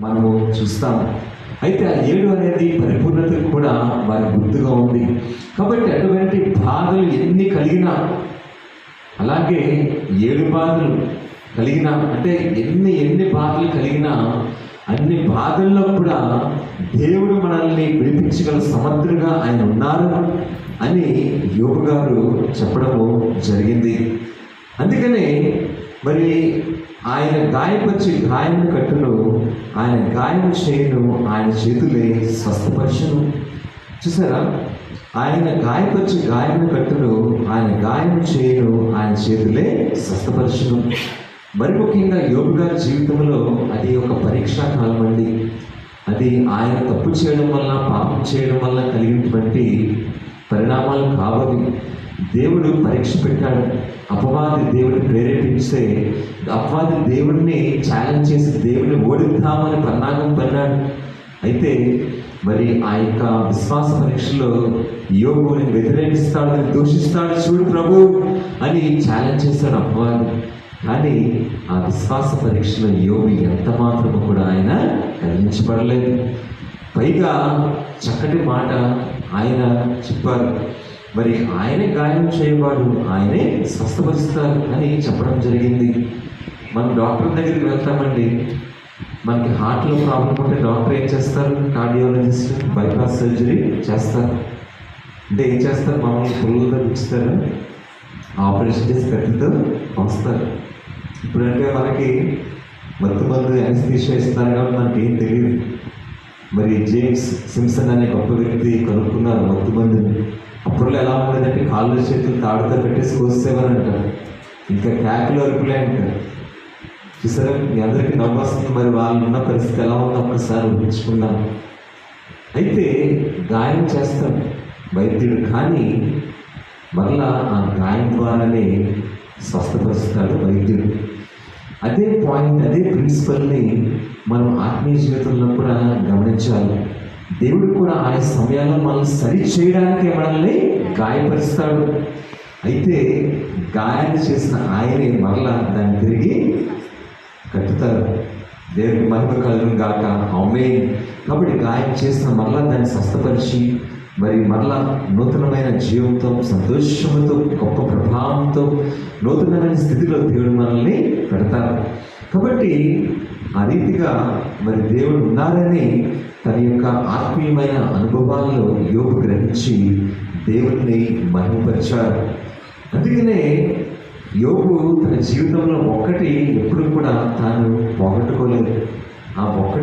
మనము చూస్తాము. అయితే ఆ 7 అనేది పరిపూర్ణతకు కూడా వారి గుర్తుగా ఉంది. కాబట్టి అటువంటి బాధలు ఎన్ని కలిగినా, అలాగే 7 బాధలు కలిగినా, అంటే ఎన్ని బాధలు కలిగినా అన్ని బాధల్లో కూడా దేవుడు మనల్ని విడిపించగల సమర్థుడుగా ఆయన ఉన్నారు అని యోబు గారు చెప్పడము జరిగింది. అందుకనే మరి ఆయన గాయపరిచి గాయం కట్టును, ఆయన గాయం చేయను, ఆయన చేతులే స్వస్థపరచును. చూసారా, ఆయన గాయపరిచి గాయం కట్టును, ఆయన గాయం చేయను, ఆయన చేతులే స్వస్థపరచును. మరి ముఖ్యంగా యోబు గారి జీవితంలో అది ఒక పరీక్షా కాలం అండి. అది ఆయన తప్పు చేయడం వల్ల, పాపం చేయడం వల్ల కలిగినటువంటి పరిణామాలు కావవి. దేవుడు పరీక్ష పెట్టాడు. అపవాది దేవుడిని ప్రేరేపిస్తే అపవాది దేవుడిని ఛాలెంజ్ చేసి దేవుడిని ఓడిద్దామని పన్నాగం పన్నాడు. అయితే మరి ఆ యొక్క విశ్వాస పరీక్షలో యోబుని వ్యతిరేకిస్తాడని, దూషిస్తాడు చూడు ప్రభు అని ఛాలెంజ్ చేశాడు అపవాది. కానీ ఆ విశ్వాస పరీక్షలో యోబు ఎంత మాత్రము కూడా ఆయన కలిగించబడలేదు. పైగా చక్కటి మాట ఆయన చెప్పారు, మరి ఆయనే గాయం చేయవాడు, ఆయనే స్వస్థపరుస్తారు అని చెప్పడం జరిగింది. మనం డాక్టర్ దగ్గరికి వెళ్తామండి. మనకి హార్ట్లో ప్రాబ్లం ఉంటే డాక్టర్ ఏం చేస్తారు? కార్డియాలజిస్ట్ బైపాస్ సర్జరీ చేస్తారు. అంటే ఏం చేస్తారు? మామూలు పుల్లతో ఇస్తారు, ఆపరేషన్ చేసి కత్తితో వస్తారు. ఇప్పుడంటే మనకి మందు అనస్థీషియా ఇస్తారు కాబట్టి మనకి ఏం తెలియదు. మరి జేమ్స్ సింప్సన్ అనే గొప్ప వ్యక్తి కనుక్కున్నారు మందుని. అప్పుడులో ఎలా ఉండేదంటే కాళ్ళు చేతులు తాడుతో పెట్టేసి కోసేవారు అంటారు. ఇంకా క్యాకులు అరుపులే అంటారు. చూసారా, మీ అందరికీ నవ్వు వస్తుంది. మరి వాళ్ళు ఉన్న పరిస్థితి ఎలా ఉందో ఒక్కసారి ఊహించుకుందాం. అయితే గాయం చేస్తాడు వైద్యుడు, కానీ మరలా ఆ గాయం ద్వారానే స్వస్థపరుస్తాడు వైద్యుడు. అదే పాయింట్, అదే ప్రిన్సిపల్ని మనం ఆత్మీయ జీవితంలో కూడా గమనించాలి. దేవుడు కూడా ఆయా సమయాల్లో మనల్ని సరి చేయడానికి మనల్ని గాయపరుస్తాడు. అయితే గాయాన్ని చేసిన ఆయనే మరలా దాన్ని తిరిగి కట్టుతారు. దేవుడికి మహిమ కలుగును గాక, ఆమేన్. కాబట్టి గాయం చేసిన మరలా దాన్ని స్వస్థపరిచి మరి మరలా నూతనమైన జీవంతో, సంతోషంతో, గొప్ప ప్రభావంతో, నూతనమైన స్థితిలో దేవుడు మనల్ని పెడతారు. కాబట్టి ఆ రీతిగా మరి దేవుడు ఉన్నారని తన యొక్క ఆత్మీయమైన అనుభవాల్లో యోబు గ్రహించి దేవుడిని మహిమపరిచారు. అందుకనే యోబు తన జీవితంలో ఒక్కటి ఎప్పుడు కూడా తాను పోగొట్టుకోలేదు. ఆ ఒక్కటి